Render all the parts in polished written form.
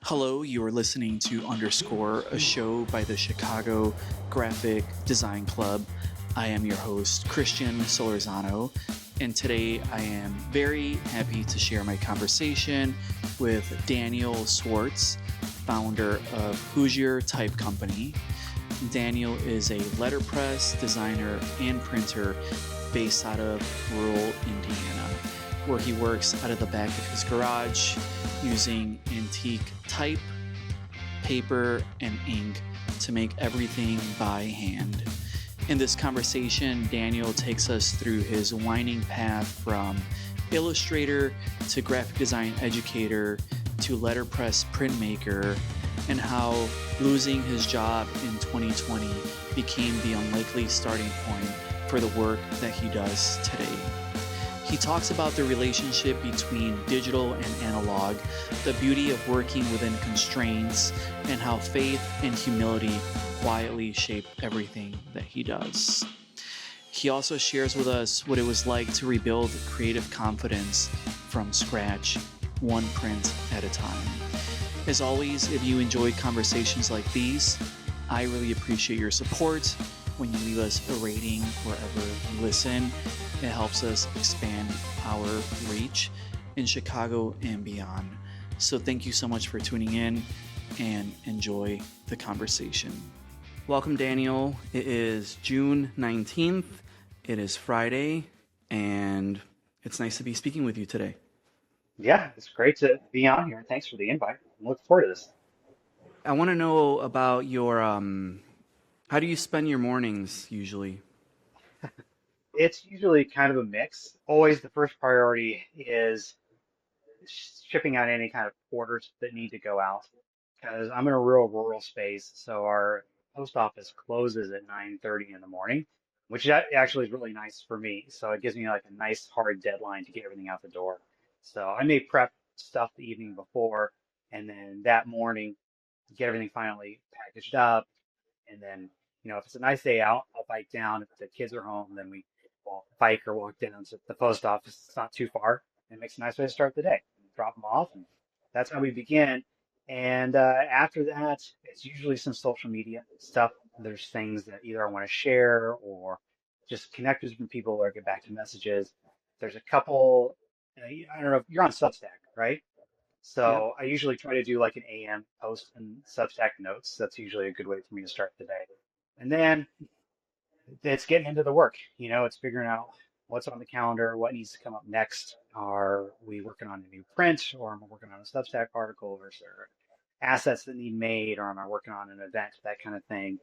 Hello, you are listening to Underscore, a show by the Chicago Graphic Design Club. I am your host, Christian Solorzano, and today I am very happy to share my conversation with Daniel Swartz, founder of Hoosier Type Company. Daniel is a letterpress designer and printer based out of rural Indiana, where he works out of the back of his garage using antique type, paper, and ink to make everything by hand. In this conversation, Daniel takes us through his winding path from illustrator to graphic design educator to letterpress printmaker, and how losing his job in 2020 became the unlikely starting point for the work that he does today. He talks about the relationship between digital and analog, the beauty of working within constraints, and how faith and humility quietly shape everything that he does. He also shares with us what it was like to rebuild creative confidence from scratch, one print at a time. As always, if you enjoy conversations like these, I really appreciate your support when you leave us a rating wherever you listen. It helps us expand our reach in Chicago and beyond. So thank you so much for tuning in and enjoy the conversation. Welcome, Daniel. It is June 19th. It is Friday, and it's nice to be speaking with you today. Yeah, it's great to be on here. Thanks for the invite. I'm looking forward to this. I want to know about your, how do you spend your mornings usually? It's usually kind of a mix. Always the first priority is shipping out any kind of orders that need to go out because I'm in a real rural space, so our post office closes at 9:30 in the morning, which actually is really nice for me. So it gives me like a nice hard deadline to get everything out the door. So I may prep stuff the evening before, and then that morning get everything finally packaged up. And then, if it's a nice day out, I'll bike down. If the kids are home, then we will bike or walk down to the post office. It's not too far. It makes a nice way to start the day. Drop them off, and that's how we begin. And after that, it's usually some social media stuff. There's things that either I want to share or just connect with different people or get back to messages. There's a couple, I don't know, if you're on Substack, right? Yep. So I usually try to do like an AM post and Substack notes. That's usually a good way for me to start the day. And then it's getting into the work. It's figuring out what's on the calendar, what needs to come up next. Are we working on a new print, or am I working on a Substack article, or is there assets that need made, or am I working on an event, that kind of thing.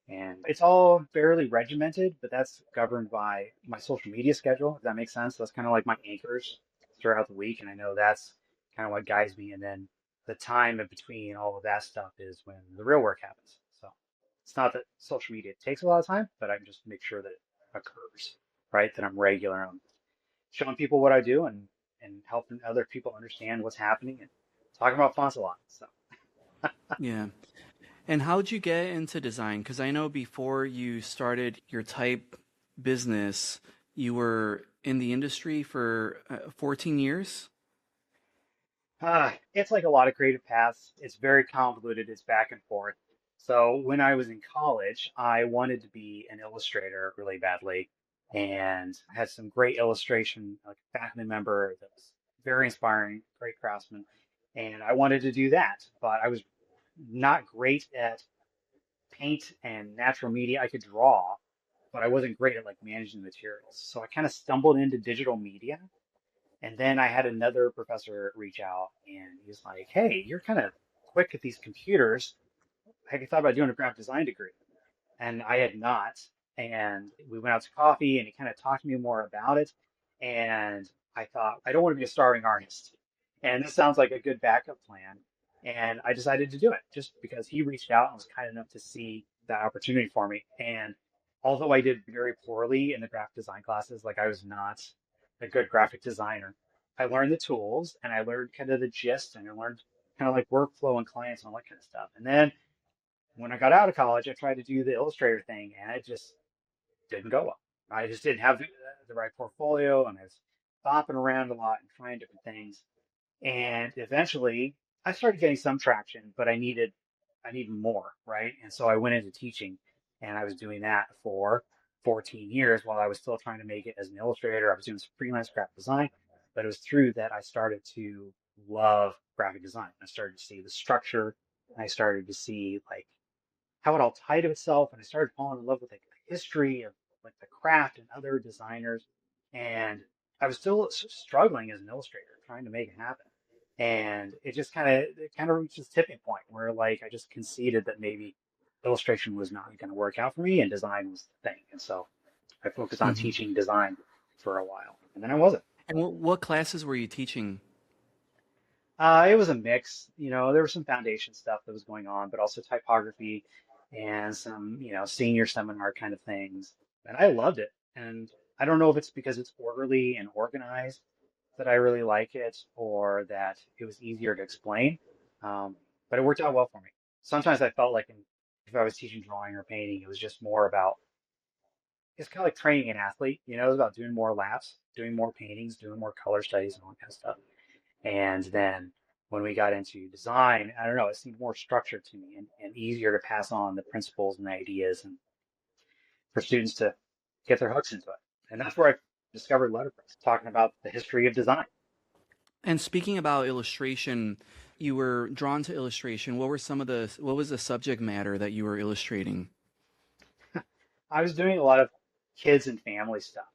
And it's all fairly regimented, but that's governed by my social media schedule, if that makes sense. That's kind of like my anchors throughout the week. And I know that's kind of what guides me. And then the time in between all of that stuff is when the real work happens. So it's not that social media takes a lot of time, but I just make sure that it occurs, right? That I'm regular. I'm showing people what I do and helping other people understand what's happening and talking about fonts a lot. So Yeah. And how'd you get into design? Because I know before you started your type business, you were in the industry for 14 years. it's like a lot of creative paths. It's very convoluted. It's back and forth. So when I was in college, I wanted to be an illustrator really badly, and I had some great illustration, like a faculty member that was very inspiring, great craftsman, and I wanted to do that. But I was not great at paint and natural media. I could draw, but I wasn't great at like managing the materials. So I kind of stumbled into digital media, and then I had another professor reach out and he was like, "Hey, you're kind of quick at these computers. Have you thought about doing a graphic design degree?" And I had not. And we went out to coffee and he kind of talked to me more about it. And I thought, I don't want to be a starving artist. And this sounds like a good backup plan. And I decided to do it just because he reached out and was kind enough to see that opportunity for me. And although I did very poorly in the graphic design classes, like I was not a good graphic designer, I learned the tools and I learned kind of the gist and I learned kind of like workflow and clients and all that kind of stuff. And then when I got out of college, I tried to do the illustrator thing and it just didn't go well. I just didn't have the right portfolio and I was bopping around a lot and trying different things. And eventually I started getting some traction, but I needed more, right? And so I went into teaching, and I was doing that for 14 years while I was still trying to make it as an illustrator. I was doing some freelance graphic design, but it was through that I started to love graphic design. I started to see the structure, and I started to see like how it all tied to itself, and I started falling in love with like the history of like the craft and other designers. And I was still struggling as an illustrator, trying to make it happen. And it kind of reached this tipping point where like I just conceded that maybe illustration was not going to work out for me, and design was the thing. And so I focused on Hmm. teaching design for a while, and then I wasn't. And what classes were you teaching? It was a mix. There was some foundation stuff that was going on, but also typography and some, senior seminar kind of things. And I loved it. And I don't know if it's because it's orderly and organized that I really like it, or that it was easier to explain. But it worked out well for me. Sometimes I felt like if I was teaching drawing or painting, it was just more about, it's kind of like training an athlete. It was about doing more laps, doing more paintings, doing more color studies and all that kind of stuff. And then when we got into design, I don't know, it seemed more structured to me, and easier to pass on the principles and ideas, and for students to get their hooks into it. And that's where I discovered letterpress, talking about the history of design. And speaking about illustration, you were drawn to illustration. What was the subject matter that you were illustrating? I was doing a lot of kids and family stuff.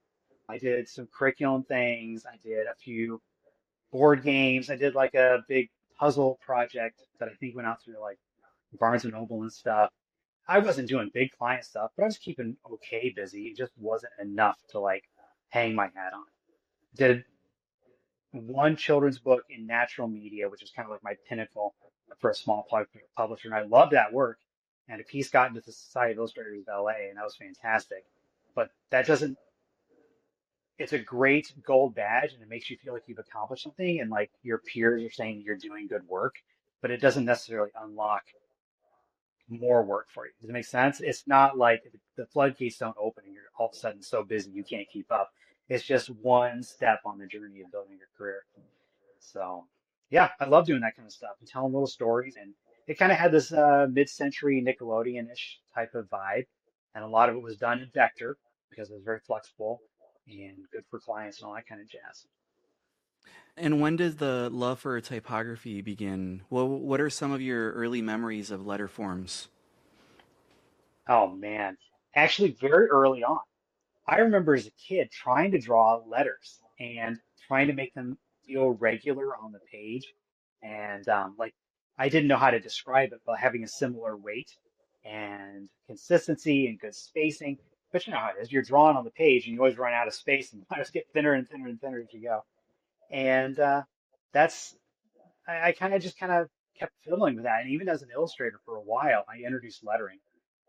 I did some curriculum things. I did a few board games. I did like a big puzzle project that I think went out through like Barnes and Noble and stuff. I wasn't doing big client stuff, but I was keeping okay busy. It just wasn't enough to like hang my hat on. Did one children's book in natural media, which is kind of like my pinnacle for a small publisher, and I loved that work. And a piece got into the Society of Illustrators of LA, and that was fantastic. But that doesn't. It's a great gold badge, and it makes you feel like you've accomplished something, and like your peers are saying you're doing good work. But it doesn't necessarily unlock more work for you. Does it make sense? It's not like the floodgates don't open and you're all of a sudden so busy you can't keep up. It's just one step on the journey of building your career. So, yeah, I love doing that kind of stuff and telling little stories. And it kind of had this mid-century Nickelodeon-ish type of vibe. And a lot of it was done in vector because it was very flexible and good for clients and all that kind of jazz. And when did the love for typography begin? What are some of your early memories of letter forms? Oh, man. Actually, very early on. I remember as a kid trying to draw letters and trying to make them feel regular on the page. And like, I didn't know how to describe it, but having a similar weight and consistency and good spacing. But you know how it is. You're drawing on the page and you always run out of space, and you just get thinner and thinner and thinner as you go. And that's I kind of kept fiddling with that. And even as an illustrator for a while, I introduced lettering,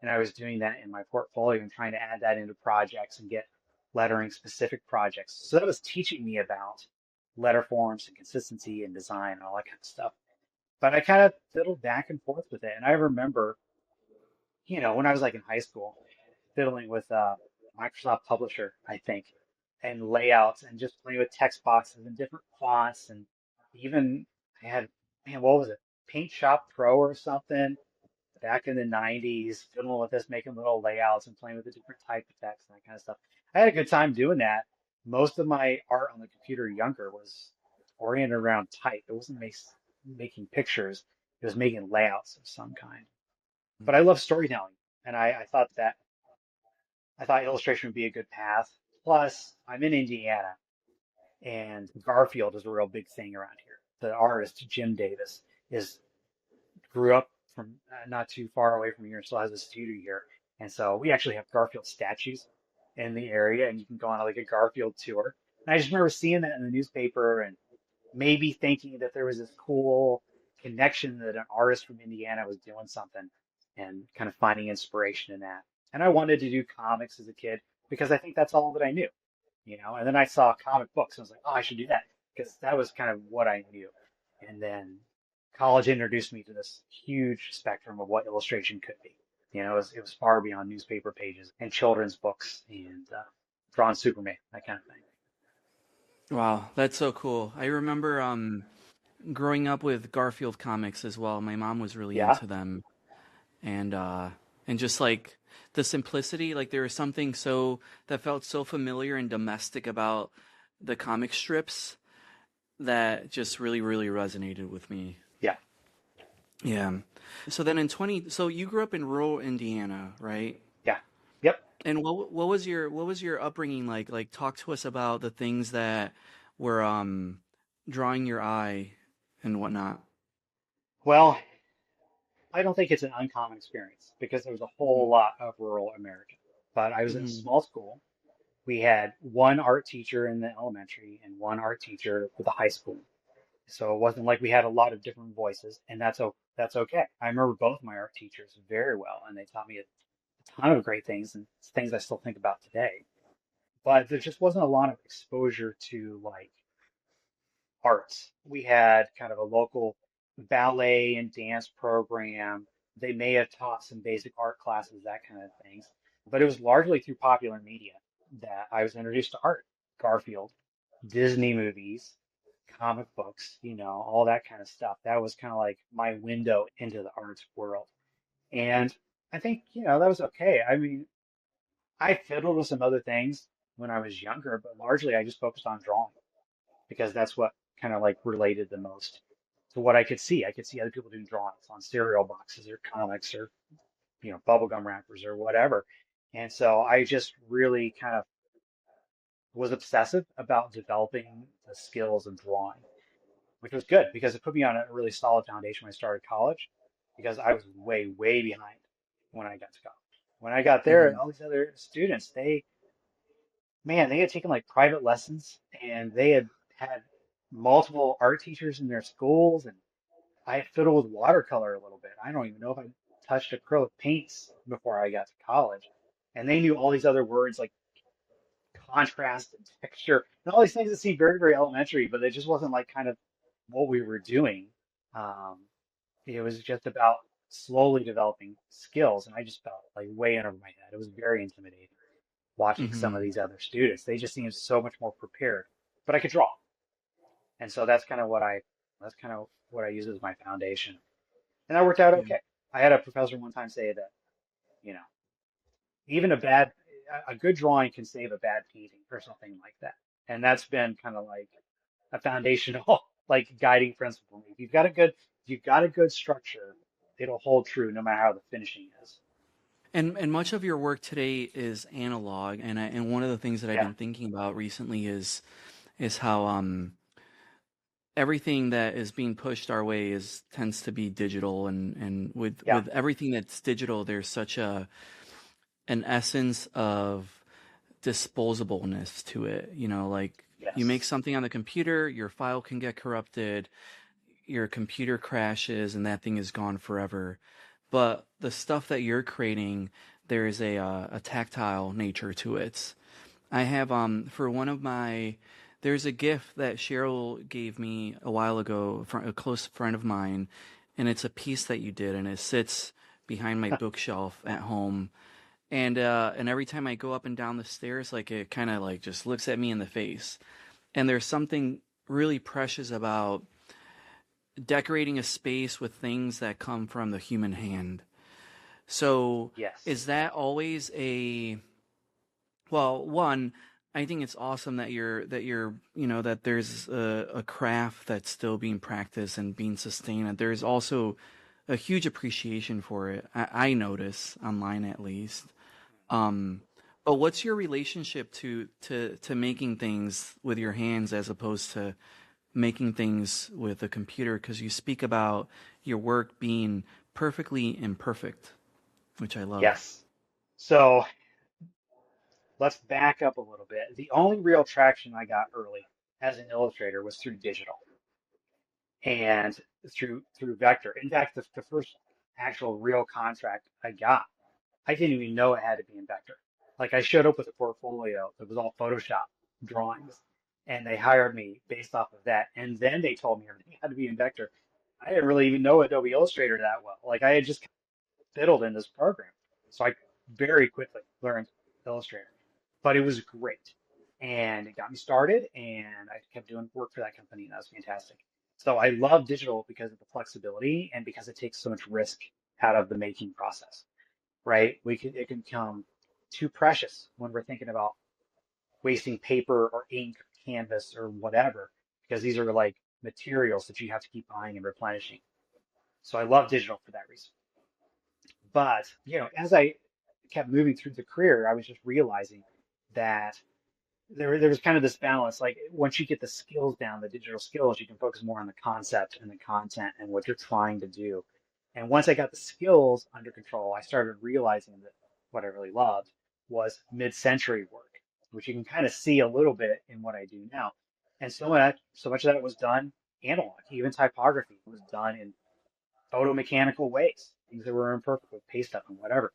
and I was doing that in my portfolio and trying to add that into projects and get lettering specific projects. So that was teaching me about letter forms and consistency and design and all that kind of stuff. But I kind of fiddled back and forth with it. And I remember, when I was like in high school, fiddling with Microsoft Publisher, I think, and layouts and just playing with text boxes and different fonts. And even I had, man, what was it? Paint Shop Pro or something back in the 90s, fiddling with this, making little layouts and playing with the different type of text and that kind of stuff. I had a good time doing that. Most of my art on the computer younger was oriented around type. It wasn't making pictures. It was making layouts of some kind. But I love storytelling, and I thought illustration would be a good path. Plus, I'm in Indiana, and Garfield is a real big thing around here. The artist Jim Davis is grew up from not too far away from here and still has a studio here. And so we actually have Garfield statues in the area, and you can go on like a Garfield tour. And I just remember seeing that in the newspaper and maybe thinking that there was this cool connection that an artist from Indiana was doing something, and kind of finding inspiration in that. And I wanted to do comics as a kid because I think that's all that I knew. And then I saw comic books and I was like, oh, I should do that because that was kind of what I knew. And then college introduced me to this huge spectrum of what illustration could be. It was far beyond newspaper pages and children's books and drawn Superman, that kind of thing. Wow, that's so cool. I remember growing up with Garfield comics as well. My mom was really Yeah, into them, and just like the simplicity, like there was something so that felt so familiar and domestic about the comic strips that just really, really resonated with me. yeah, Yeah. So then in 20, so you grew up in rural Indiana, right? yeah, yep. And what was your upbringing like? Like talk to us about the things that were drawing your eye and whatnot. Well, I don't think it's an uncommon experience because there was a whole Hmm. lot of rural America. But I was in a Hmm. small school. We had one art teacher in the elementary and one art teacher for the high school. So it wasn't like we had a lot of different voices, and that's okay. I remember both my art teachers very well, and they taught me a ton of great things and things I still think about today. But there just wasn't a lot of exposure to like arts. We had kind of a local ballet and dance program. They may have taught some basic art classes, that kind of things. But it was largely through popular media that I was introduced to art. Garfield, Disney movies, comic books, all that kind of stuff. That was kind of like my window into the arts world. And I think, that was okay. I mean, I fiddled with some other things when I was younger, but largely I just focused on drawing because that's what kind of like related the most to what I could see. I could see other people doing drawings on cereal boxes or comics or, bubblegum wrappers or whatever. And so I just really kind of was obsessive about developing the skills of drawing, which was good because it put me on a really solid foundation when I started college because I was way, way behind when I got to college. When I got there, Hmm. all these other students, man, they had taken like private lessons and they had multiple art teachers in their schools. And I fiddled with watercolor a little bit. I don't even know if I touched acrylic paints before I got to college. And they knew all these other words like contrast and texture and all these things that seem very, very elementary, but it just wasn't like kind of what we were doing. Um, it was just about slowly developing skills. And I just felt like way in over my head. It was very intimidating watching some of Hmm. these other students. They just seemed so much more prepared, but I could draw. And so that's kind of what I use as my foundation. And that worked out Yeah. okay. I had a professor one time say that, you know, even a good drawing can save a bad painting or something like that. And that's been kind of like a foundational, like guiding principle for me. If you've got a good structure, it'll hold true no matter how the finishing is. And much of your work today is analog, and one of the things that I've Yeah, been thinking about recently is how everything that is being pushed our way is tends to be digital, and yeah, with everything that's digital, there's such a an essence of disposableness to it. You know, like you make yes, something on the computer, your file can get corrupted, your computer crashes, and that thing is gone forever. But the stuff that you're creating, there is a tactile nature to it. I have for one of my there's a gift that Cheryl gave me a while ago from a close friend of mine, and it's a piece that you did, and it sits behind my bookshelf at home. And every time I go up and down the stairs, like it kind of like just looks at me in the face. And there's something really precious about decorating a space with things that come from the human hand. So yes, is that always a well, one, I think it's awesome that you're that there's a craft that's still being practiced and being sustained. And there's also a huge appreciation for it. I notice online at least. Um, but what's your relationship to making things with your hands as opposed to making things with a computer? Because you speak about your work being perfectly imperfect, which I love. yes. So let's back up a little bit. The only real traction I got early as an illustrator was through digital and through vector. In fact, the first actual real contract I got, I didn't even know it had to be in vector. Like I showed up with a portfolio that was all Photoshop drawings, and they hired me based off of that. And then they told me everything had to be in vector. I didn't really even know Adobe Illustrator that well. Like I had just fiddled in this program. So I very quickly learned Illustrator, but it was great. And it got me started, and I kept doing work for that company, and that was fantastic. So I love digital because of the flexibility and because it takes so much risk out of the making process, right? It can become too precious when we're thinking about wasting paper or ink or canvas or whatever, because these are like materials that you have to keep buying and replenishing. So I love digital for that reason. But, as I kept moving through the career, I was just realizing that there was kind of this balance. Like once you get the skills down, the digital skills, you can focus more on the concept and the content and what you're trying to do. And once I got the skills under control, I started realizing that what I really loved was mid-century work, which you can kind of see a little bit in what I do now. And so much of that was done analog. Even typography was done in photomechanical ways, things that were imperfect with paste up and whatever.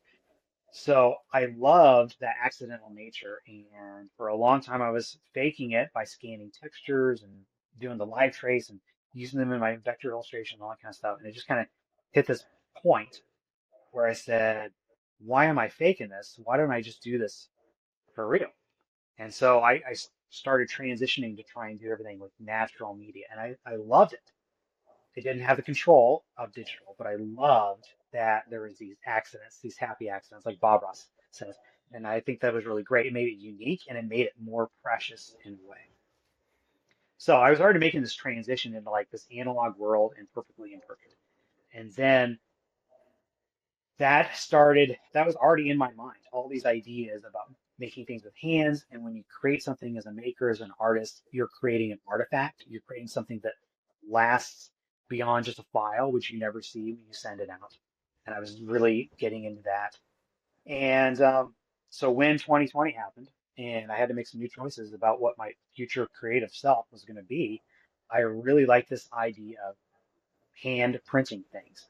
So I loved that accidental nature. And for a long time, I was faking it by scanning textures and doing the live trace and using them in my vector illustration and all that kind of stuff. And it just kind of hit this point where I said, why am I faking this? Why don't I just do this for real? And so I started transitioning to try and do everything with natural media. And I loved it. It didn't have the control of digital, but I loved that there was these accidents, these happy accidents, like Bob Ross says. And I think that was really great. It made it unique and it made it more precious in a way. So I was already making this transition into like this analog world and perfectly imperfect. And then that was already in my mind, all these ideas about making things with hands. And when you create something as a maker, as an artist, you're creating an artifact. You're creating something that lasts beyond just a file, which you never see when you send it out. And I was really getting into that. And so when 2020 happened and I had to make some new choices about what my future creative self was going to be, I really liked this idea of hand printing things.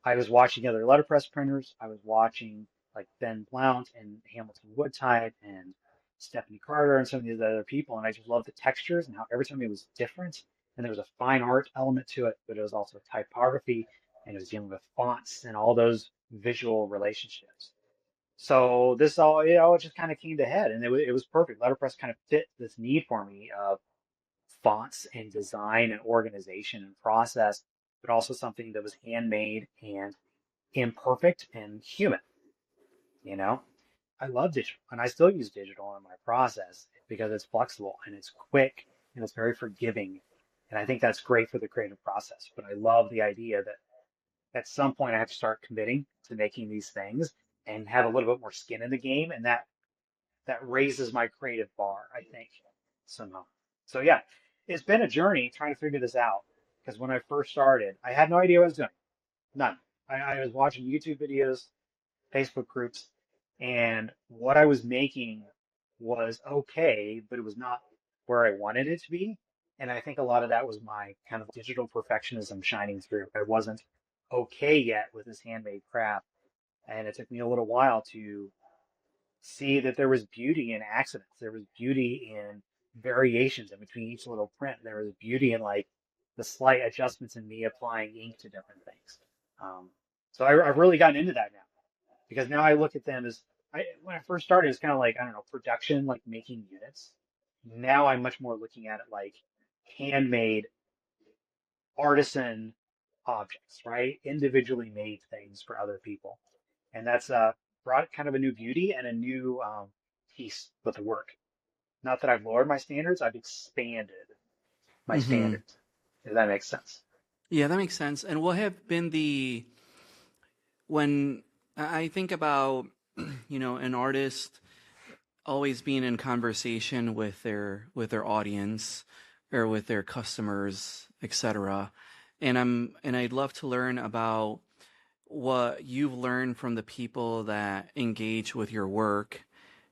I was watching other letterpress printers. I was watching like Ben Blount and Hamilton Wood Type and Stephanie Carter and some of these other people. And I just loved the textures and how every time it was different. And there was a fine art element to it, but it was also typography and it was dealing with fonts and all those visual relationships. So this all, it just kind of came to head and it was perfect. Letterpress kind of fit this need for me of fonts and design and organization and process, but also something that was handmade and imperfect and human, you know? I love digital and I still use digital in my process because it's flexible and it's quick and it's very forgiving. And I think that's great for the creative process. But I love the idea that at some point I have to start committing to making these things and have a little bit more skin in the game. And that raises my creative bar, I think, somehow. So yeah, it's been a journey trying to figure this out because when I first started, I had no idea what I was doing. None. I was watching YouTube videos, Facebook groups, and what I was making was okay, but it was not where I wanted it to be. And I think a lot of that was my kind of digital perfectionism shining through. I wasn't okay yet with this handmade craft, and it took me a little while to see that there was beauty in accidents. There was beauty in variations in between each little print. There was beauty in like the slight adjustments in me applying ink to different things. Um, I've really gotten into that now because now I look at them as when I first started, it's kind of like, I don't know, production, like making units. Now I'm much more looking at it like handmade artisan objects, right? Individually made things for other people. And that's brought kind of a new beauty and a new piece with the work. Not that I've lowered my standards, I've expanded my Mm-hmm. standards. If that makes sense. Yeah, that makes sense. And what have been when I think about, an artist always being in conversation with their audience or with their customers, etc. And I'd love to learn about what you've learned from the people that engage with your work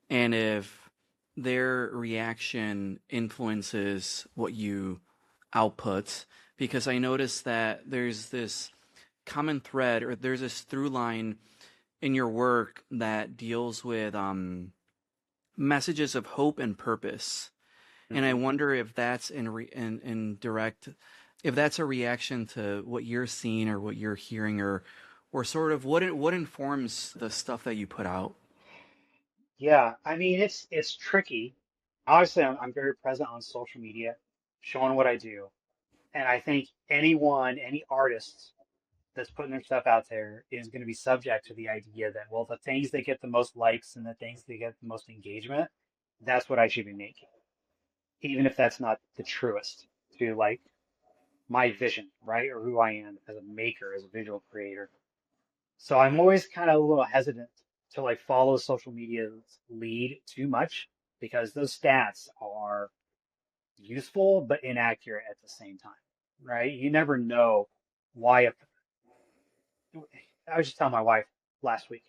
and if their reaction influences what you output, because I noticed that there's this common thread or there's this through line in your work that deals with messages of hope and purpose. And I Hmm. wonder if that's in direct, if that's a reaction to what you're seeing or what you're hearing, or sort of what informs the stuff that you put out. Yeah, I mean it's tricky. Obviously, I'm very present on social media, showing what I do. And I think anyone, any artist that's putting their stuff out there is going to be subject to the idea that, well, the things that get the most likes and the things that get the most engagement, that's what I should be making, even if that's not the truest to like my vision, right? Or who I am as a maker, as a visual creator. So I'm always kind of a little hesitant to like follow social media's lead too much because those stats are useful but inaccurate at the same time, right? You never know why a I was just telling my wife last week.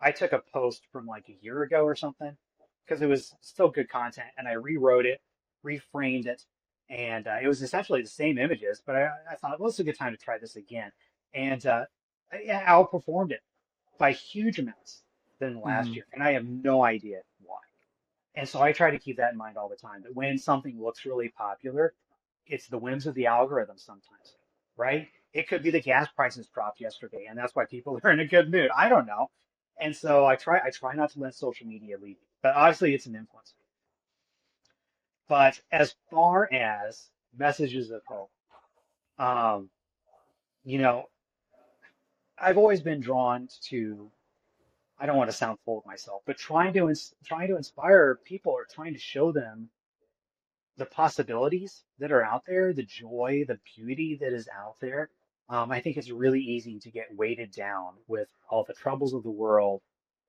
I took a post from like a year ago or something because it was still good content, and I rewrote it, reframed it, and it was essentially the same images. But I thought, well, it's a good time to try this again, and I outperformed it by huge amounts than last Mm, year, and I have no idea why. And so I try to keep that in mind all the time that when something looks really popular, it's the whims of the algorithm sometimes, right? It could be the gas prices dropped yesterday, and that's why people are in a good mood. I don't know. And so I try not to let social media lead, but obviously it's an influence. But as far as messages of hope, um, you know, I've always been drawn to, I don't want to sound full of myself, but trying to inspire people or trying to show them the possibilities that are out there, the joy, the beauty that is out there. I think it's really easy to get weighted down with all the troubles of the world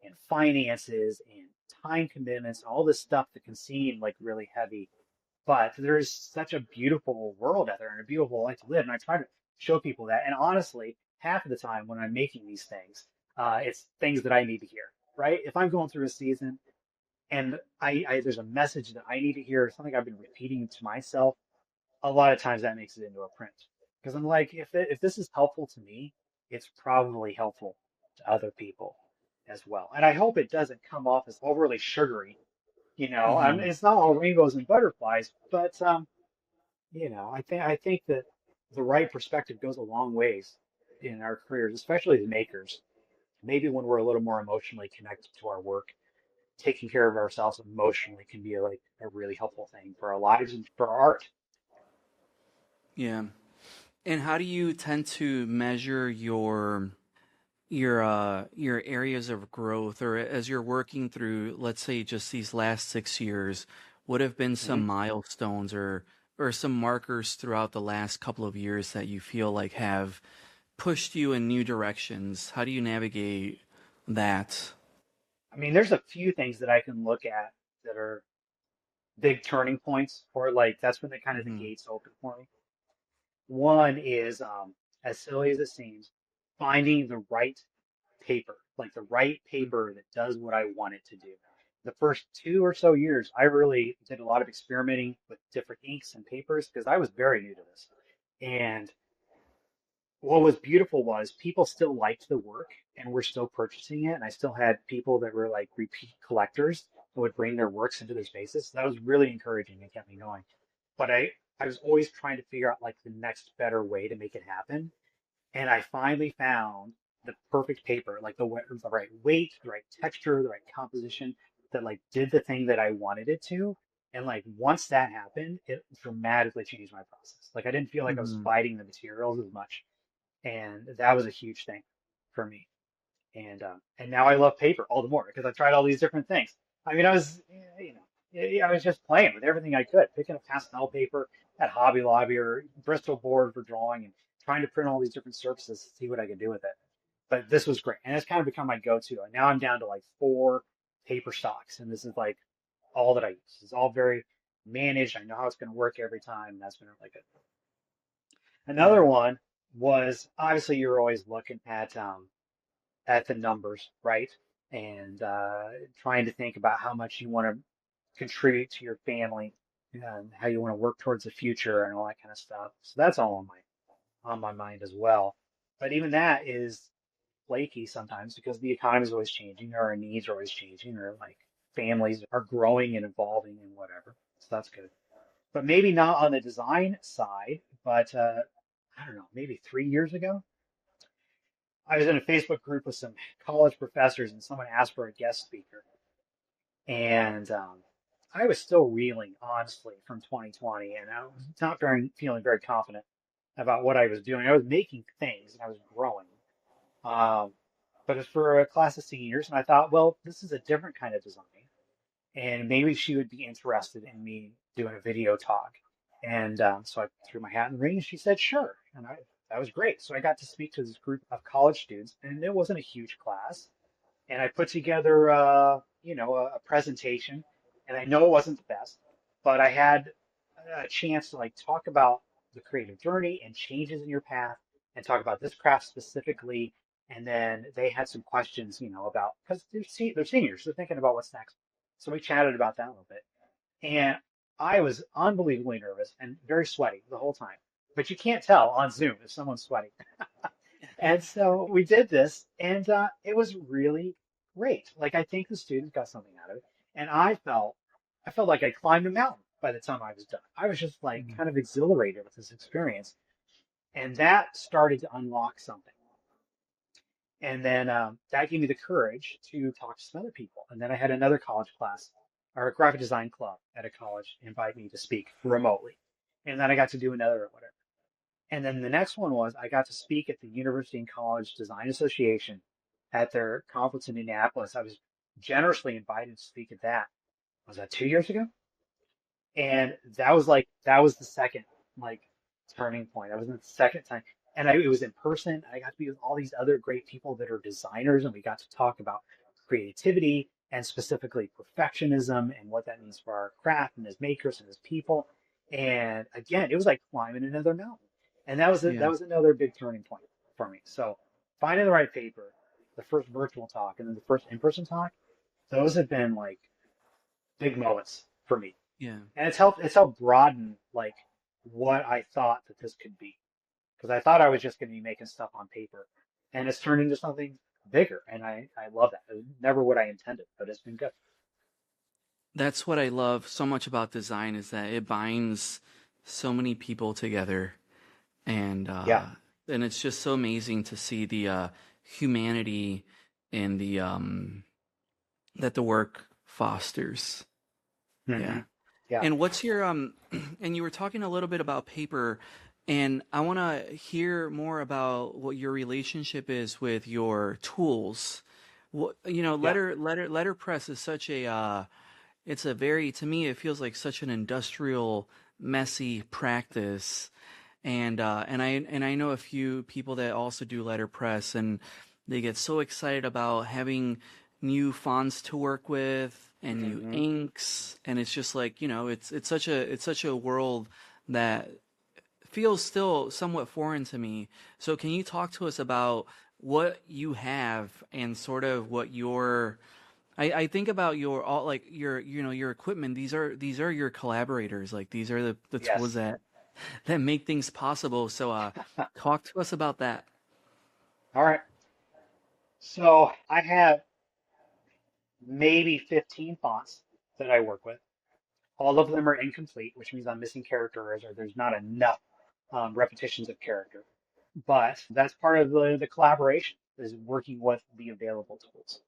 and finances and time commitments, all this stuff that can seem like really heavy. But there's such a beautiful world out there and a beautiful life to live. And I try to show people that. And honestly, half of the time when I'm making these things, it's things that I need to hear, right? If I'm going through a season and there's a message that I need to hear, something I've been repeating to myself. A lot of times that makes it into a print because I'm like, if this is helpful to me, it's probably helpful to other people as well. And I hope it doesn't come off as overly sugary. mm-hmm. It's not all rainbows and butterflies, but I think that the right perspective goes a long ways in our careers, especially as makers. Maybe when we're a little more emotionally connected to our work, taking care of ourselves emotionally can be like a really helpful thing for our lives and for our art. Yeah. And how do you tend to measure your areas of growth, or as you're working through, let's say, just these last 6 years, what have been Mhm. some milestones or some markers throughout the last couple of years that you feel like have pushed you in new directions? How do you navigate that? I mean, there's a few things that I can look at that are big turning points, or like that's when the kind of the Hmm. gates open for me. One is, as silly as it seems, finding the right paper, like the right paper that does what I want it to do. The first 2 or so years, I really did a lot of experimenting with different inks and papers because I was very new to this. And what was beautiful was people still liked the work and were still purchasing it. And I still had people that were like repeat collectors who would bring their works into their spaces. So that was really encouraging and kept me going. But I was always trying to figure out like the next better way to make it happen. And I finally found the perfect paper, like the right weight, the right texture, the right composition that like did the thing that I wanted it to. And like once that happened, it dramatically changed my process. Like I didn't feel like I was Hmm. fighting the materials as much, and that was a huge thing for me. And now I love paper all the more because I tried all these different things. I mean, I was just playing with everything I could, picking up pastel paper at Hobby Lobby or Bristol board for drawing, and trying to print all these different surfaces to see what I could do with it. But this was great, and it's kind of become my go-to. And now I'm down to like 4 paper stocks, and this is like all that I use. It's all very managed. I know how it's going to work every time, and that's been really good. Yeah. Another one was obviously you're always looking at the numbers, right? And trying to think about how much you want to contribute to your family and how you want to work towards the future and all that kind of stuff. So that's all on my mind as well. But even that is flaky sometimes because the economy is always changing, or our needs are always changing, or like families are growing and evolving and whatever. So that's good. But maybe not on the design side, but I don't know, maybe 3 years ago, I was in a Facebook group with some college professors, and someone asked for a guest speaker. And I was still reeling, honestly, from 2020, and I was not feeling very confident about what I was doing. I was making things and I was growing. Um, but it's for a class of seniors, and I thought, well, this is a different kind of design, and maybe she would be interested in me doing a video talk. And so I threw my hat in the ring, and she said, sure. And that was great. So I got to speak to this group of college students, and it wasn't a huge class. And I put together, a presentation, and I know it wasn't the best, but I had a chance to like talk about the creative journey and changes in your path, and talk about this craft specifically. And then they had some questions, about because they're seniors, they're thinking about what's next. So we chatted about that a little bit, and I was unbelievably nervous and very sweaty the whole time. But you can't tell on Zoom if someone's sweating. And so we did this, and it was really great. Like I think the students got something out of it, and I felt like I climbed a mountain by the time I was done. I was just like Mhm. kind of exhilarated with this experience, and that started to unlock something. And then that gave me the courage to talk to some other people. And then I had another college class, or a graphic design club at a college, invite me to speak remotely, and then I got to do another or whatever. And then the next one was I got to speak at the University and College Design Association at their conference in Indianapolis. I was generously invited to speak at that. Was that 2 years ago? And that was the second like turning point. That was the second time. And it was in person. And I got to be with all these other great people that are designers, and we got to talk about creativity and specifically perfectionism and what that means for our craft and as makers and as people. And again, it was like climbing another mountain. And Yeah. that was another big turning point for me. So finding the right paper, the first virtual talk, and then the first in-person talk, those have been like big moments for me, Yeah. and it's helped broaden like what I thought that this could be, because I thought I was just going to be making stuff on paper, and it's turned into something bigger, and I love that. It was never what I intended, but it's been good. That's what I love so much about design is that it binds so many people together, and Yeah. it's just so amazing to see the humanity and the that the work fosters. Hmm. Yeah. Yeah. And what's your and you were talking a little bit about paper, and I want to hear more about what your relationship is with your tools. What Yeah. letterpress is such a it's a very, to me it feels like such an industrial, messy practice. And I know a few people that also do letterpress, and they get so excited about having new fonts to work with and new Hmm. inks, and it's just like, it's such a world that feels still somewhat foreign to me. So can you talk to us about what you have and sort of what your I think about your all like your equipment. These are your collaborators. Like these are the tools Yes. that make things possible. So talk to us about that. All right. So I have maybe 15 fonts that I work with. All of them are incomplete, which means I'm missing characters or there's not enough repetitions of character. But that's part of the collaboration is working with the available tools.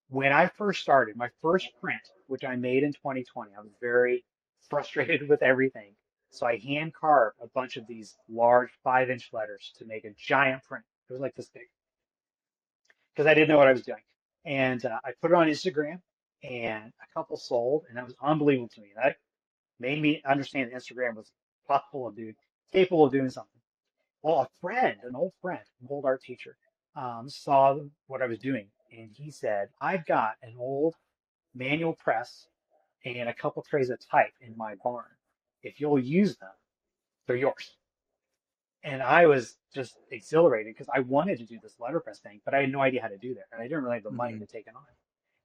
When I first started, my first print, which I made in 2020, I was very frustrated with everything. So I hand carved a bunch of these large 5-inch letters to make a giant print. It was like this big because I didn't know what I was doing. And I put it on Instagram, and a couple sold, and that was unbelievable to me. That made me understand that Instagram was capable of doing something. Well, an old friend, an old art teacher, saw what I was doing, and he said, "I've got an old manual press and a couple trays of type in my barn. If you'll use them, they're yours." And I was just exhilarated because I wanted to do this letterpress thing, but I had no idea how to do that, and I didn't really have the money Hmm. to take it on.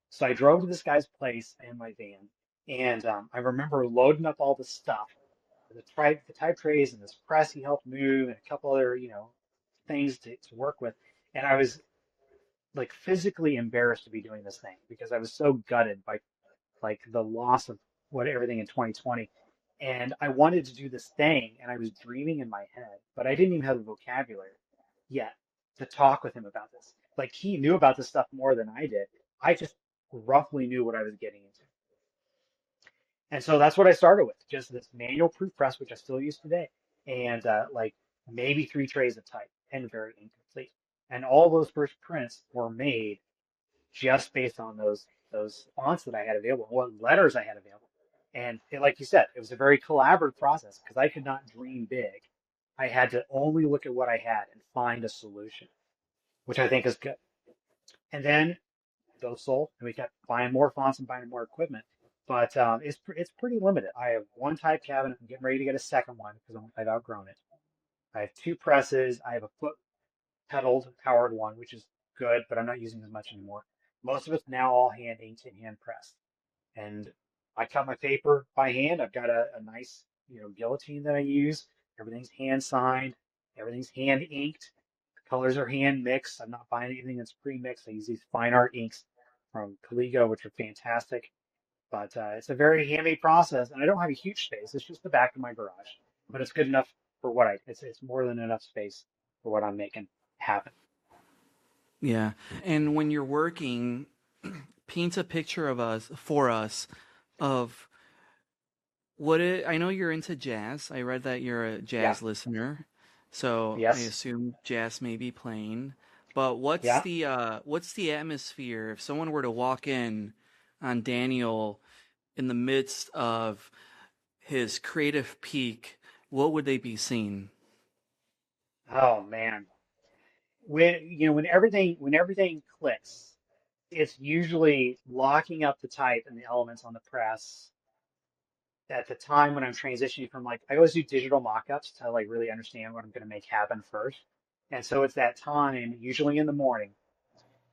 So I drove to this guy's place in my van, and I remember loading up all the stuff, the type trays and this press he helped move, and a couple other, things to work with. And I was like physically embarrassed to be doing this thing because I was so gutted by like the loss of what everything in 2020. And I wanted to do this thing, and I was dreaming in my head, but I didn't even have the vocabulary yet to talk with him about this. Like he knew about this stuff more than I did. I just roughly knew what I was getting into. And so that's what I started with, just this manual proof press, which I still use today, and like maybe 3 trays of type and very incomplete. And all those first prints were made just based on those fonts that I had available, what letters I had available. And like you said, it was a very collaborative process because I could not dream big. I had to only look at what I had and find a solution, which I think is good. And then those sold, and we kept buying more fonts and buying more equipment. But it's pretty limited. I have one type cabinet. I'm getting ready to get a second one because I've outgrown it. I have 2 presses. I have a foot pedaled powered one, which is good, but I'm not using as much anymore. Most of it's now all hand inked and hand pressed. And I cut my paper by hand. I've got a nice, guillotine that I use. Everything's hand signed. Everything's hand inked. The colors are hand mixed. I'm not buying anything that's pre-mixed. I use these fine art inks from Caligo, which are fantastic. But it's a very handmade process, and I don't have a huge space. It's just the back of my garage, but it's good enough for what it's more than enough space for what I'm making happen. Yeah. And when you're working, paint a picture of us for us of I know you're into jazz. I read that you're a Yeah. jazz listener. So I Yes. assume jazz may be playing. But Yeah. what's the atmosphere if someone were to walk in on Daniel in the midst of his creative peak, what would they be seeing? Oh man. When everything clicks, it's usually locking up the type and the elements on the press at the time when I'm transitioning from like I always do digital mock-ups to like really understand what I'm going to make happen first. And so it's that time, usually in the morning,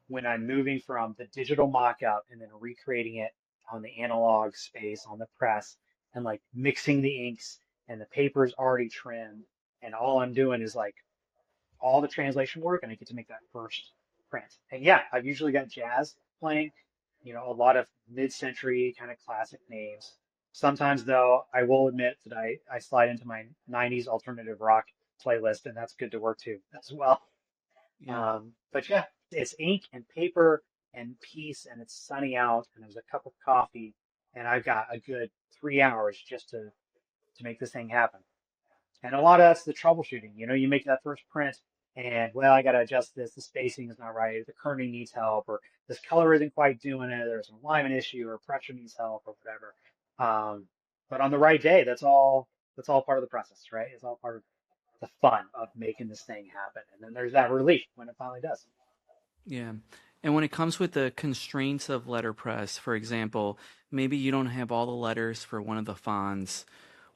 when I'm moving from the digital mock-up and then recreating it on the analog space on the press and like mixing the inks and the paper's already trimmed and all I'm doing is like all the translation work and I get to make that first print. And yeah, I've usually got jazz playing, a lot of mid-century kind of classic names. Sometimes though, I will admit that I slide into my 90s alternative rock playlist and that's good to work to as well. Yeah. But yeah, it's ink and paper and peace and it's sunny out and there's a cup of coffee and I've got a good 3 hours just to make this thing happen. And a lot of that's the troubleshooting. You make that first print and, well, I got to adjust this. The spacing is not right. The kerning needs help, or this color isn't quite doing it. There's an alignment issue, or pressure needs help, or whatever. But on the right day, that's all part of the process, right? It's all part of the fun of making this thing happen. And then there's that relief when it finally does. Yeah. And when it comes with the constraints of letterpress, for example, maybe you don't have all the letters for one of the fonts,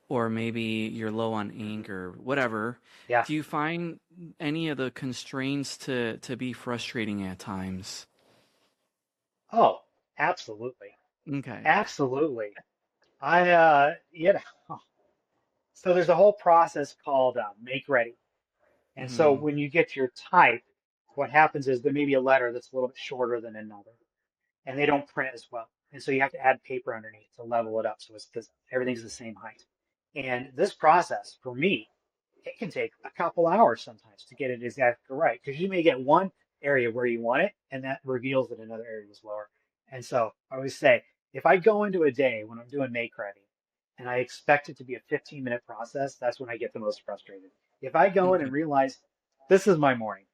or maybe you're low on ink or whatever. Yeah. Do you find any of the constraints to be frustrating at times? Oh, absolutely. Okay. Absolutely. So there's a whole process called make ready. And so Hmm. when you get your type, what happens is there may be a letter that's a little bit shorter than another, and they don't print as well. And so you have to add paper underneath to level it up so everything's the same height. And this process, for me, it can take a couple hours sometimes to get it exactly right because you may get one area where you want it, and that reveals that another area is lower. And so I always say, if I go into a day when I'm doing make ready and I expect it to be a 15-minute process, that's when I get the most frustrated. If I go in Okay. and realize this is my morning,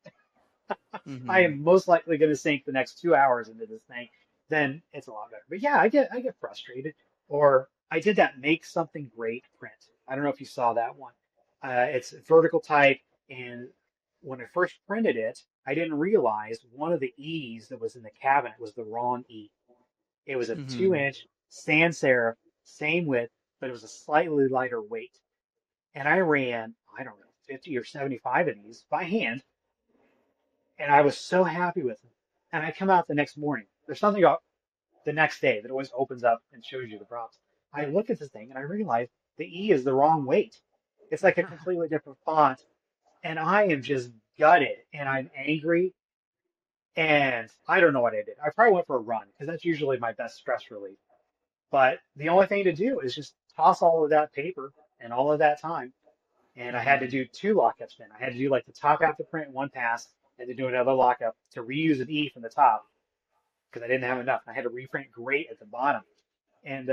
I Hmm. am most likely going to sink the next 2 hours into this thing, then it's a lot better. But yeah, I get frustrated. Or I did that make something great print. I don't know if you saw that one. It's vertical type, and when I first printed it, I didn't realize one of the E's that was in the cabinet was the wrong E. It was a two Hmm. inch sans serif, same width, but it was a slightly lighter weight. And I ran, I don't know, 50 or 75 of these by hand and I was so happy with them. And I come out the next morning. There's something about the next day that always opens up and shows you the props. I look at this thing and I realize the E is the wrong weight. It's like a completely different font. And I am just gutted and I'm angry. And I don't know what I did. I probably went for a run because that's usually my best stress relief. But the only thing to do is just toss all of that paper and all of that time. And I had to Hmm. do 2 lockups then. I had to do like the top half of the print in one pass and to do another lockup to reuse an E from the top because I didn't have enough. I had to reprint great at the bottom. And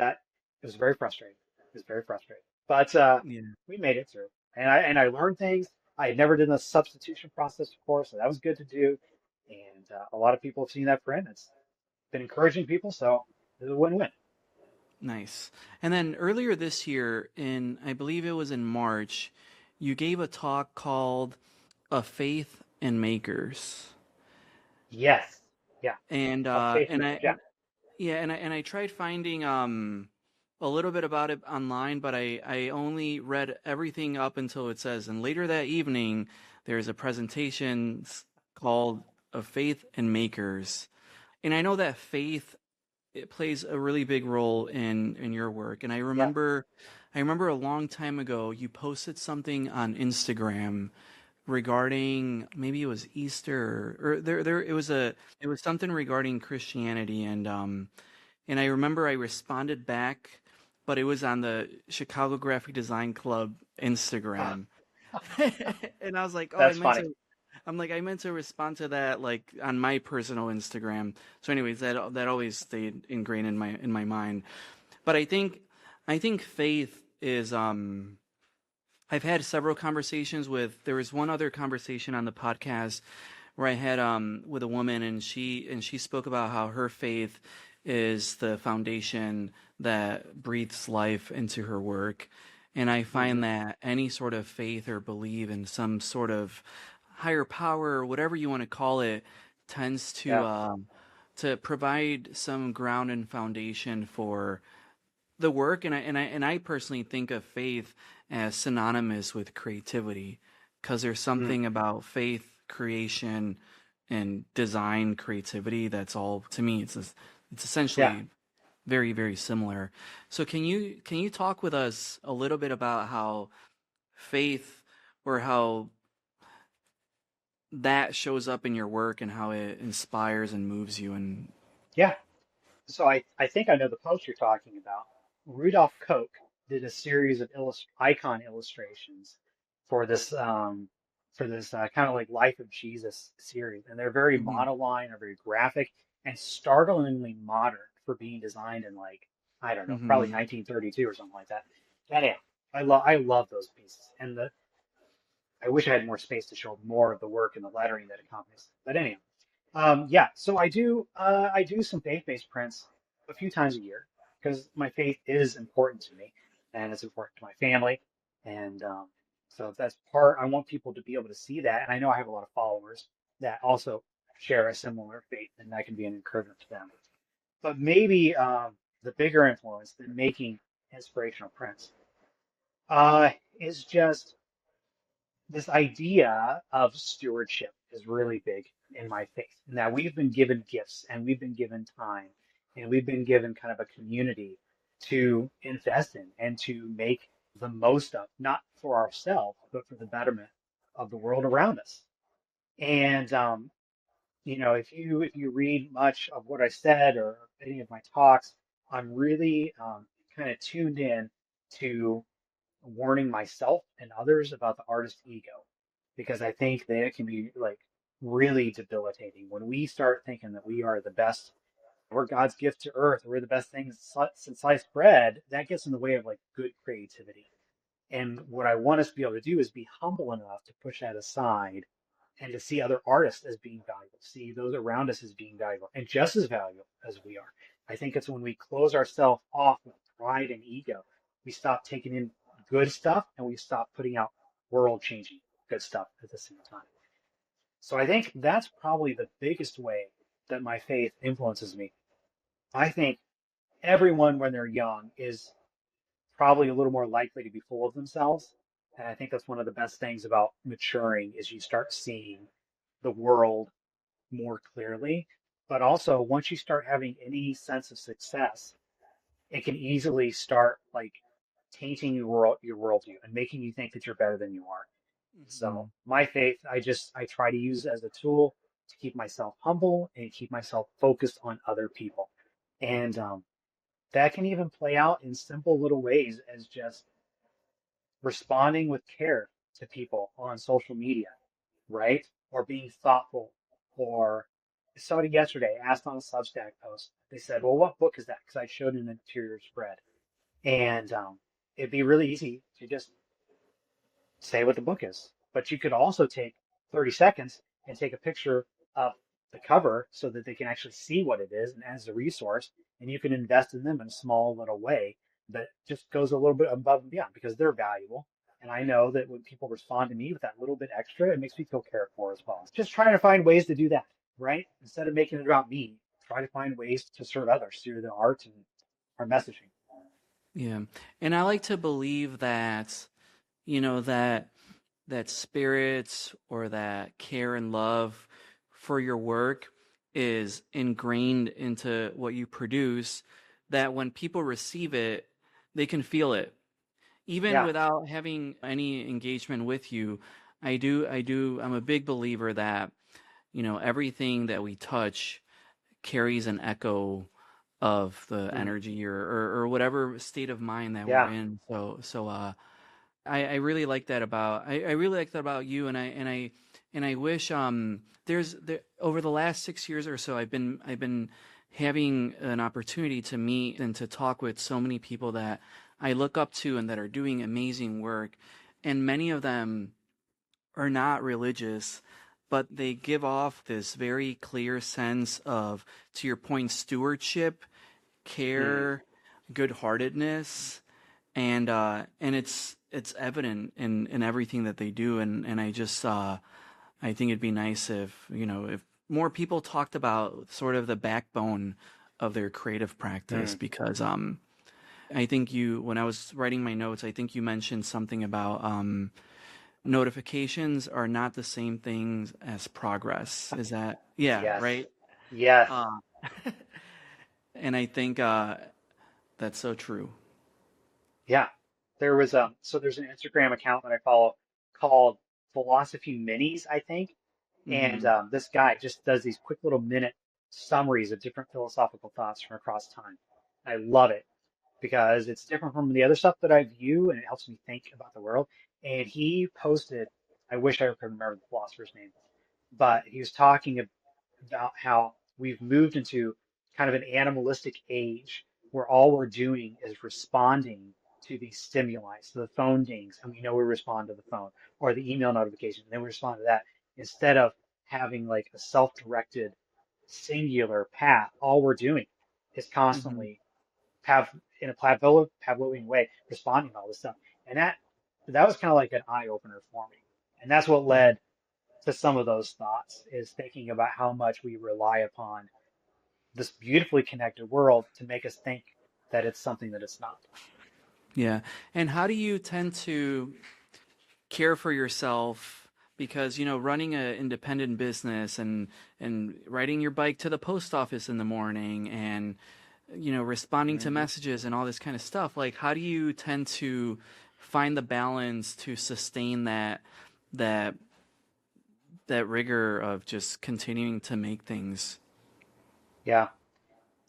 It was very frustrating. It was very frustrating. But Yeah. we made it through. And I learned things. I had never done a substitution process before, so that was good to do. And a lot of people have seen that print. It's been encouraging people, so it was a win-win. Nice. And then earlier this year, I believe it was in March, you gave a talk called "A Faith in Makers," Yes. Yeah. and A uh, faith and maker. I Yeah. and yeah, and I tried finding a little bit about it online, but I only read everything up until it says, and later that evening there's a presentation called "A Faith in Makers," and I know that faith it plays a really big role in your work. And Yeah. I remember a long time ago you posted something on Instagram regarding maybe it was Easter or there it was something regarding Christianity and I remember I responded back, but it was on the Chicago Graphic Design Club Instagram. And I was like, "Oh, That's funny. I meant to respond to that like on my personal Instagram." So anyways, that always stayed ingrained in my mind. But I think faith is I've had several conversations with there was one other conversation on the podcast where I had with a woman and she spoke about how her faith is the foundation that breathes life into her work. And I Hmm. find that any sort of faith or believe in some sort of higher power or whatever you want to call it tends Yeah. to provide some ground and foundation for the work and I personally think of faith as synonymous with creativity because there's Mm. something about faith creation and design creativity that's all to me it's Yeah. essentially very similar. So can you talk with us a little bit about how faith or how that shows up in your work and how it inspires and moves you and Yeah. So I think I know the post you're talking about. Rudolph Koch did a series of icon illustrations for this kind of like Life of Jesus series, and they're very Mhm. monoline, or very graphic, and startlingly modern for being designed in like I don't know, probably Mhm. 1932 or something like that. Anyhow, I love those pieces, and I wish I had more space to show more of the work and the lettering that accompanies it. But anyhow. Yeah, so I do some faith-based prints a few times a year because my faith is important to me and it's important to my family. And so that's part, I want people to be able to see that. And I know I have a lot of followers that also share a similar faith, and that can be an encouragement to them. But maybe the bigger influence than making inspirational prints uh, is just this idea of stewardship is really big in my faith. Now, we've been given gifts and we've been given time and we've been given kind of a community to invest in and to make the most of, not for ourselves, but for the betterment of the world around us. And if you read much of what I said or any of my talks, I'm really kind of tuned in to warning myself and others about the artist ego because I think that it can be like really debilitating when we start thinking that we are the best, we're God's gift to earth, we're the best things since sliced bread. That gets in the way of like good creativity. And what I want us to be able to do is be humble enough to push that aside and to see other artists as being valuable, see those around us as being valuable and just as valuable as we are. I think it's when we close ourselves off with pride and ego, we stop taking in good stuff and we stop putting out world changing good stuff at the same time. So I think that's probably the biggest way that my faith influences me. I think everyone when they're young is probably a little more likely to be full of themselves. And I think that's one of the best things about maturing is you start seeing the world more clearly. But also, once you start having any sense of success, it can easily start like tainting your worldview and making you think that you're better than you are. So Mhm. my faith, I try to use as a tool to keep myself humble and keep myself focused on other people. And that can even play out in simple little ways as just responding with care to people on social media, right? Or being thoughtful. Or somebody yesterday asked on a Substack post, they said, well, what book is that? Because I showed an interior spread. And it'd be really easy to just say what the book is. But you could also take 30 seconds and take a picture of the cover so that they can actually see what it is and as a resource, and you can invest in them in a small little way that just goes a little bit above and beyond because they're valuable. And I know that when people respond to me with that little bit extra, it makes me feel cared for as well. Just trying to find ways to do that, right? Instead of making it about me, try to find ways to serve others through the art and our messaging. Yeah. And I like to believe that, that spirit or that care and love for your work is ingrained into what you produce, that when people receive it, they can feel it. Even Yeah. without having any engagement with you, I'm a big believer that, everything that we touch carries an echo of the Mm. energy or whatever state of mind that we're Yeah. in. I really like that about I really like that about you, and I wish over the last 6 years or so I've been having an opportunity to meet and to talk with so many people that I look up to and that are doing amazing work, and many of them are not religious, but they give off this very clear sense of, to your point, stewardship, Mm. care, good-heartedness, and it's evident in everything that they do, and I think it'd be nice if more people talked about sort of the backbone of their creative practice, Mm. because I think when I was writing my notes, I think you mentioned something about notifications are not the same things as progress. Is that, yeah, Yes. right? Yes. Uh, and I think that's so true. Yeah. There was so there's an Instagram account that I follow called Philosophy Minis, I think. And Hmm. this guy just does these quick little minute summaries of different philosophical thoughts from across time. I love it because it's different from the other stuff that I view and it helps me think about the world. And he posted, I wish I could remember the philosopher's name, but he was talking about how we've moved into kind of an animalistic age where all we're doing is responding to these stimuli. So the phone dings, and we know we respond to the phone, or the email notification, and then we respond to that instead of having like a self-directed singular path. All we're doing is Hmm. constantly have in a Pavlovian way responding to all this stuff, and that was kind of like an eye opener for me, and that's what led to some of those thoughts is thinking about how much we rely upon this beautifully connected world to make us think that it's something that it's not. Yeah. And how do you tend to care for yourself? Because, running an independent business and riding your bike to the post office in the morning and, responding to Hmm. messages and all this kind of stuff, like, how do you tend to find the balance to sustain that that rigor of just continuing to make things? Yeah,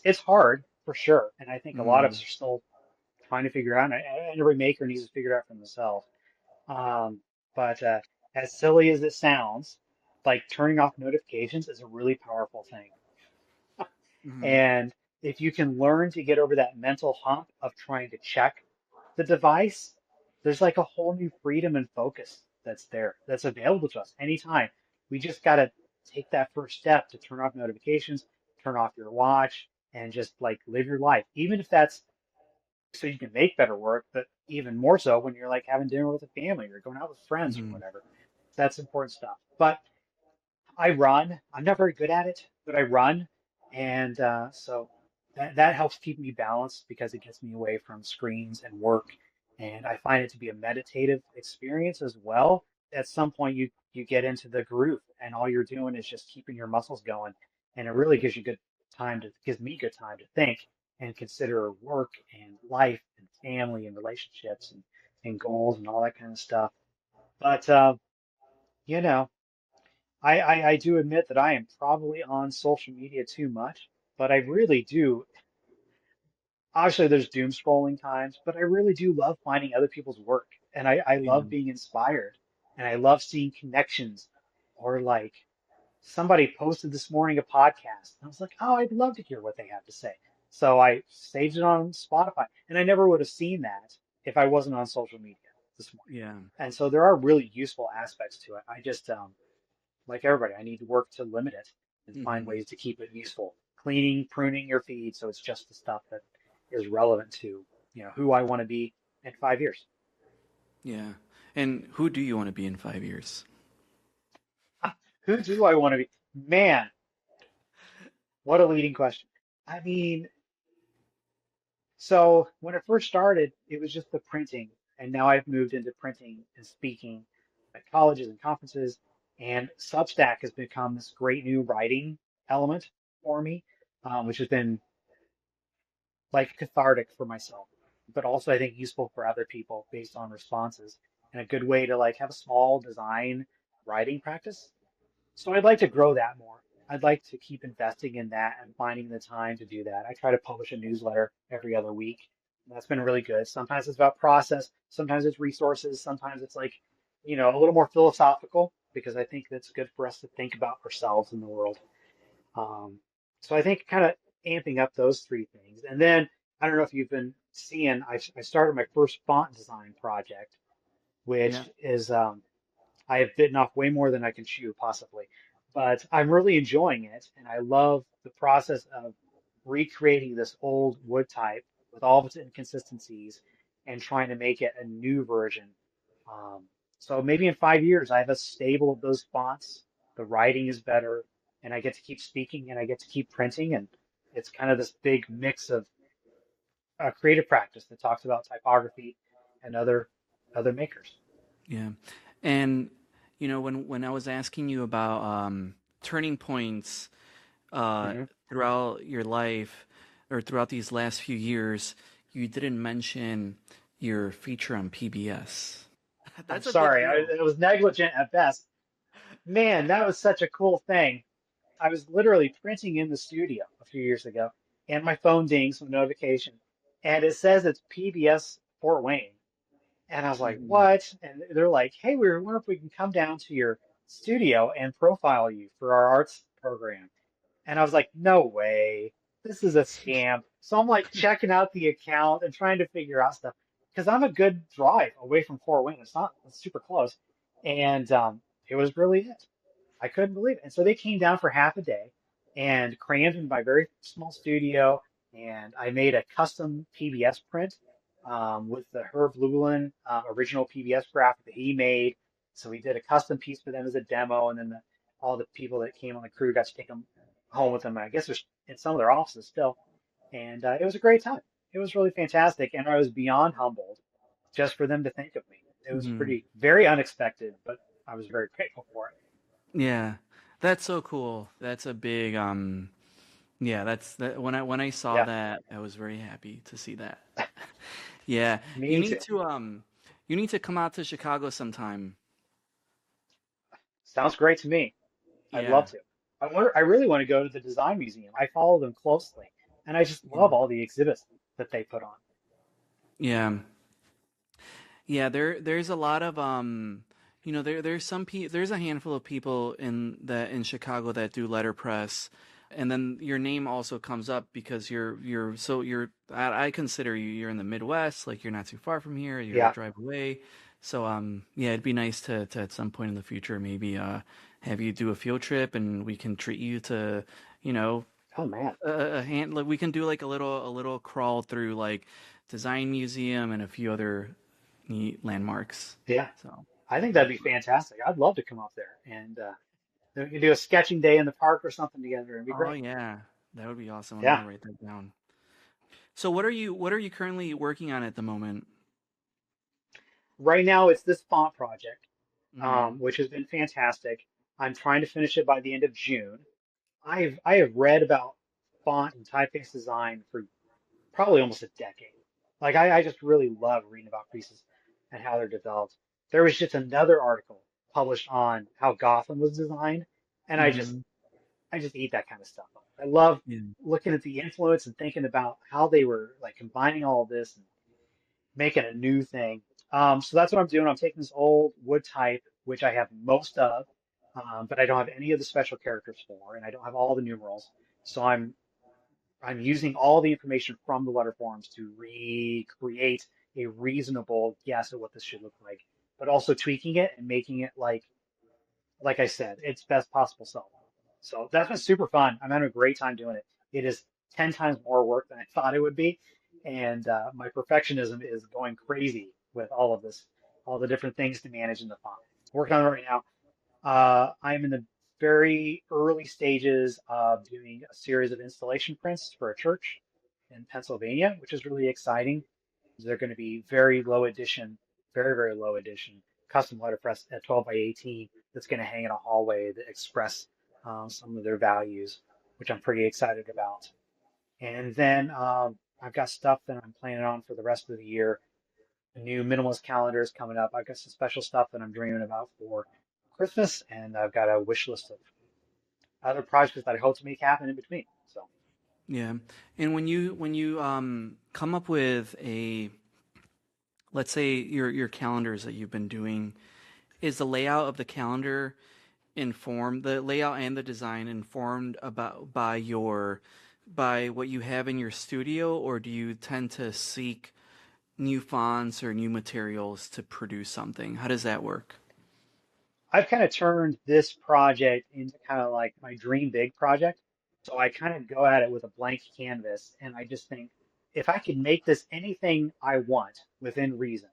it's hard for sure, and I think a lot of us Mm, are still trying to figure out, and every maker needs to figure it out for themselves. Um, but as silly as it sounds, like turning off notifications is a really powerful thing. mm, And if you can learn to get over that mental hump of trying to check the device, there's like a whole new freedom and focus that's there, that's available to us anytime. We just got to take that first step to turn off notifications, turn off your watch, and just like live your life. Even if that's so you can make better work, but even more so when you're like having dinner with a family or going out with friends or mm, whatever. That's important stuff. But I run. I'm not very good at it, but I run, and so that helps keep me balanced because it gets me away from screens and work, and I find it to be a meditative experience as well. At some point, you get into the groove, and all you're doing is just keeping your muscles going, and it really gives me good time to think and consider work and life and family and relationships and goals and all that kind of stuff. But you know. I do admit that I am probably on social media too much, but I really do. Obviously, there's doom scrolling times, but I really do love finding other people's work. And I love yeah. being inspired. And I love seeing connections or like somebody posted this morning a podcast. And I was like, oh, I'd love to hear what they have to say. So I saved it on Spotify, and I never would have seen that if I wasn't on social media this morning. Yeah. And so there are really useful aspects to it. I just, like everybody, I need to work to limit it and find Hmm. ways to keep it useful. Cleaning, pruning your feed so it's just the stuff that is relevant to, who I want to be in 5 years. Yeah. And who do you want to be in 5 years? Who do I want to be? Man, what a leading question. I mean, so when it first started, it was just the printing, and now I've moved into printing and speaking at colleges and conferences, and Substack has become this great new writing element for me, which has been like cathartic for myself, but also I think useful for other people based on responses and a good way to like have a small design writing practice. So I'd like to grow that more. I'd like to keep investing in that and finding the time to do that. I try to publish a newsletter every other week. And that's been really good. Sometimes it's about process, sometimes it's resources, sometimes it's like, a little more philosophical because I think that's good for us to think about ourselves in the world. Um, so I think kind of amping up those three things. And then I don't know if you've been seeing, I started my first font design project, Yeah. which is I have bitten off way more than I can chew, possibly. But I'm really enjoying it, and I love the process of recreating this old wood type with all of its inconsistencies and trying to make it a new version. Um, so maybe in 5 years, I have a stable of those fonts. The writing is better, and I get to keep speaking and I get to keep printing, and it's kind of this big mix of creative practice that talks about typography and other makers. Yeah. And when I was asking you about turning points Hmm. throughout your life or throughout these last few years, you didn't mention your feature on PBS. I'm That's a big sorry, deal. it was negligent at best. Man, that was such a cool thing. I was literally printing in the studio a few years ago, and my phone dings with a notification, and it says it's PBS Fort Wayne. And I was like, Hmm. what? And they're like, hey, we wonder if we can come down to your studio and profile you for our arts program. And I was like, no way. This is a scam. So I'm like checking out the account and trying to figure out stuff because I'm a good drive away from Fort Wayne. It's super close. And it was really it. I couldn't believe it. And so they came down for half a day and crammed in my very small studio. And I made a custom PBS print with the Herb Llewellyn original PBS graphic that he made. So we did a custom piece for them as a demo. And then all the people that came on the crew got to take them home with them. I guess there's in some of their offices still. And it was a great time. It was really fantastic. And I was beyond humbled just for them to think of me. It was Hmm. very unexpected, but I was very grateful for it. Yeah. That's so cool. That's a big yeah, that's that when I saw Yeah, that, I was very happy to see that. Yeah. You me too. need to come out to Chicago sometime. Sounds great to me. I'd Yeah. love to. I really want to go to the design museum. I follow them closely, and I just love Yeah. all the exhibits that they put on. Yeah. Yeah, there's a lot of there's a handful of people in Chicago that do letterpress, and then your name also comes up because I consider you're in the Midwest, like you're not too far from here, you're a Yeah. drive away. So yeah, it'd be nice to at some point in the future maybe have you do a field trip and we can treat you to, you know, Oh man. a hand like we can do like a little crawl through like design museum and a few other neat landmarks. Yeah. So, I think that'd be fantastic. I'd love to come up there and we could do a sketching day in the park or something together. It'd be oh great. yeah, that would be awesome. I'm Yeah. gonna write that down. So, what are you currently working on at the moment? Right now, it's this font project, Hmm. which has been fantastic. I'm trying to finish it by the end of June. I have read about font and typeface design for probably almost a decade. Like I just really love reading about pieces and how they're developed. There was just another article published on how Gotham was designed, and Hmm. I just eat that kind of stuff up. I love Yeah. looking at the influence and thinking about how they were like combining all of this and making a new thing. So that's what I'm doing. I'm taking this old wood type, which I have most of, but I don't have any of the special characters for, and I don't have all the numerals. So I'm I'm using all the information from the letter forms to recreate a reasonable guess at what this should look like, but also tweaking it and making it like I said, its best possible self. So that's been super fun. I'm having a great time doing it. It is 10 times more work than I thought it would be. And my perfectionism is going crazy with all of this, all the different things to manage in the font. Working on it right now. I'm in the very early stages of doing a series of installation prints for a church in Pennsylvania, which is really exciting. They're going to be very low edition, very, very low edition, custom letterpress at 12 by 18 that's going to hang in a hallway that express some of their values, which I'm pretty excited about. And then I've got stuff that I'm planning on for the rest of the year. A new minimalist calendar is coming up. I've got some special stuff that I'm dreaming about for Christmas, and I've got a wish list of other projects that I hope to make happen in between. So Yeah. And when you come up with let's say your calendars that you've been doing, is the layout of the calendar informed, the layout and the design informed about by what you have in your studio, or do you tend to seek new fonts or new materials to produce something? How does that work? I've kind of turned this project into kind of like my dream big project. So I kind of go at it with a blank canvas, and I just think if I could make this anything I want within reason,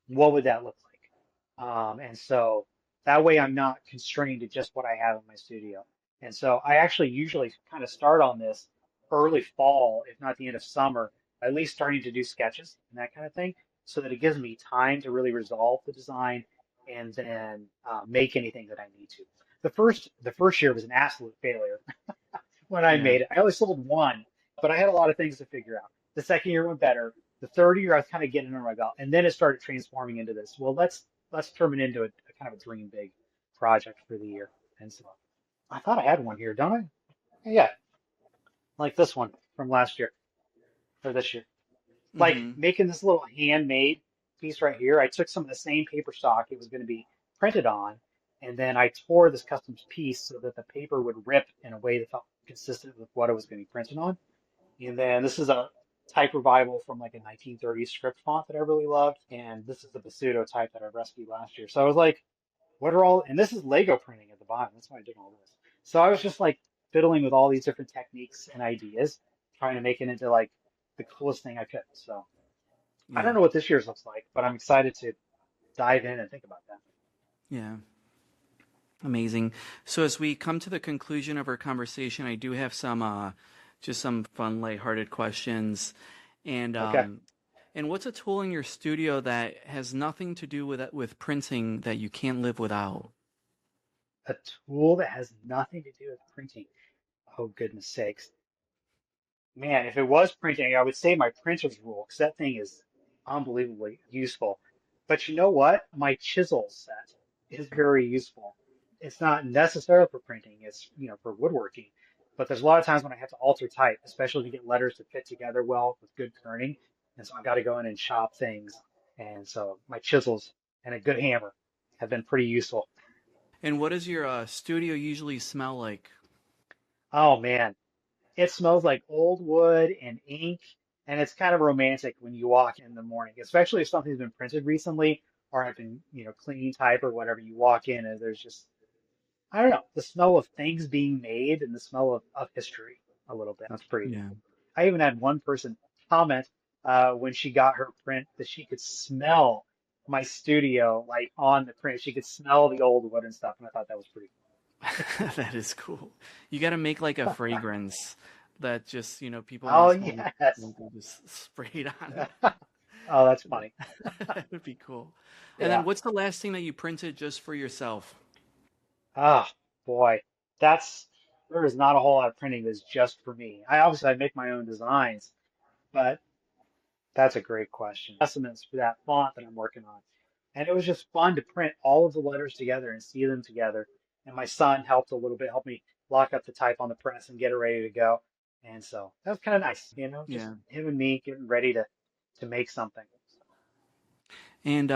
what would that look like? And so that way I'm not constrained to just what I have in my studio. And so I actually usually kind of start on this early fall, if not the end of summer, at least starting to do sketches and that kind of thing, so that it gives me time to really resolve the design and then make anything that I need to. The first year was an absolute failure when I Yeah. made it. I only sold one, but I had a lot of things to figure out. The second year went better. The third year I was kind of getting under my belt, and then it started transforming into this. Well, let's turn it into a kind of a dream big project for the year. And so I thought I had one here, don't I? Yeah, like this one from last year or this year. Like Mm-hmm. making this little handmade piece right here. I took some of the same paper stock it was going to be printed on, and then I tore this custom piece so that the paper would rip in a way that felt consistent with what it was going to be printed on. And then this is a type revival from like a 1930s script font that I really loved. And this is the Basuto type that I rescued last year. So I was like, what are all, and this is Lego printing at the bottom. That's why I did all this. So I was just like fiddling with all these different techniques and ideas, trying to make it into like the coolest thing I could. So I Yeah. don't know what this year's looks like, but I'm excited to dive in and think about that. Yeah. Amazing. So as we come to the conclusion of our conversation, I do have some just some fun, lighthearted questions. And Okay. what's a tool in your studio that has nothing to do with printing that you can't live without? A tool that has nothing to do with printing. Oh, goodness sakes. Man, if it was printing, I would say my printer's rule, because that thing is unbelievably useful. But you know what? My chisel set is very useful. It's not necessarily for printing, it's, for woodworking. But there's a lot of times when I have to alter type, especially to get letters to fit together well with good kerning. And so I've got to go in and chop things. And so my chisels and a good hammer have been pretty useful. And what does your studio usually smell like? Oh man. It smells like old wood and ink, and it's kind of romantic when you walk in the morning, especially if something's been printed recently or have been, clean type or whatever. You walk in and there's just, I don't know, the smell of things being made and the smell of history a little bit. That's pretty Yeah. cool. I even had one person comment when she got her print that she could smell my studio like on the print. She could smell the old wood and stuff, and I thought that was pretty That is cool. You got to make like a cool. fragrance that just, people want Oh, to smell yes. and just spray it on. Oh, that's funny. That would be cool. And then Yeah. what's the last thing that you printed just for yourself? Ah, boy, that's there is not a whole lot of printing that's just for me. I make my own designs, but that's a great question. Estimates for that font that I'm working on, and it was just fun to print all of the letters together and see them together. And my son helped a little bit, helped me lock up the type on the press and get it ready to go. And so that was kind of nice, just Yeah. him and me getting ready to make something. And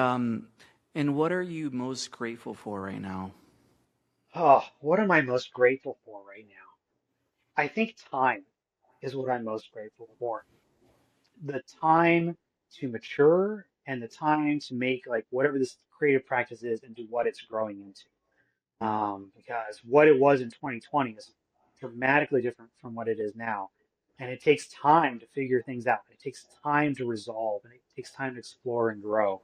what are you most grateful for right now? Oh, what am I most grateful for right now? I think time. is what I'm most grateful for. The time to mature and the time to make like whatever this creative practice is into what it's growing into. Because what it was in 2020 is dramatically different from what it is now. And it takes time to figure things out. It takes time to resolve and it takes time to explore and grow.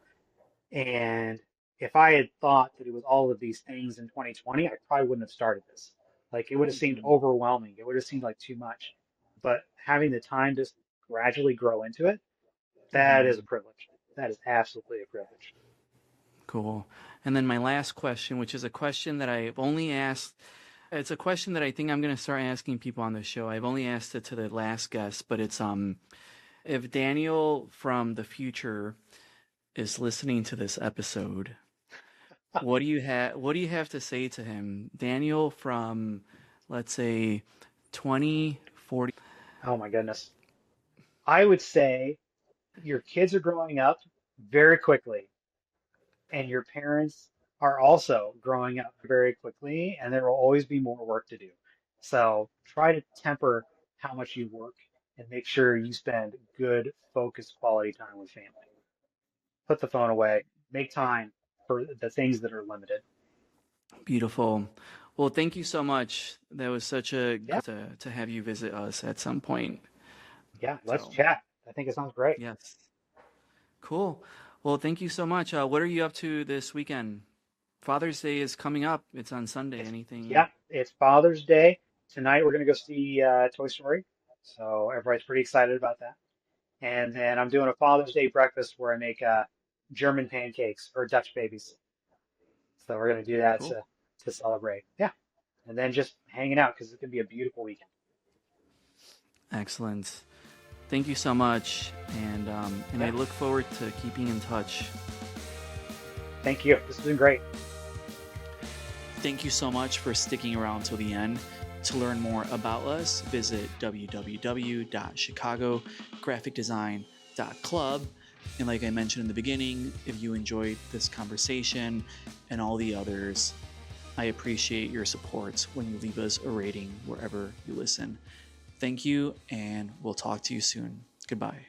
And if I had thought that it was all of these things in 2020, I probably wouldn't have started this. Like it would have seemed Mhm. overwhelming. It would have seemed like too much. But having the time to gradually grow into it, that is a Mhm. privilege. That is absolutely a privilege. Cool. And then my last question, which is a question that I've only asked, it's a question that I think I'm going to start asking people on the show. I've only asked it to the last guest, but it's if Daniel from the future is listening to this episode, what do you have to say to him? Daniel from, let's say, 2040. Oh my goodness. I would say your kids are growing up very quickly, and your parents are also growing up very quickly, and there will always be more work to do. So try to temper how much you work and make sure you spend good, focused, quality time with family. Put the phone away, make time for the things that are limited. Beautiful. Well, thank you so much. That was such a Yeah, to have you visit us at some point. yeah, let's So, chat. I think it sounds great. yes. Cool. Well, thank you so much. What are you up to this weekend? Father's Day is coming up. It's on Sunday. It's Anything? yeah, it's Father's Day. Tonight we're gonna go see Toy Story. So everybody's pretty excited about that. And then I'm doing a Father's Day breakfast where I make German pancakes or Dutch babies. So we're gonna do that Cool. to celebrate. Yeah, and then just hanging out because it's gonna be a beautiful weekend. Excellent. Thank you so much, and I Yeah, look forward to keeping in touch. thank you. This has been great. Thank you so much for sticking around till the end. To learn more about us, visit www.chicagographicdesign.club. And like I mentioned in the beginning, if you enjoyed this conversation and all the others, I appreciate your support when you leave us a rating wherever you listen. Thank you, and we'll talk to you soon. Goodbye.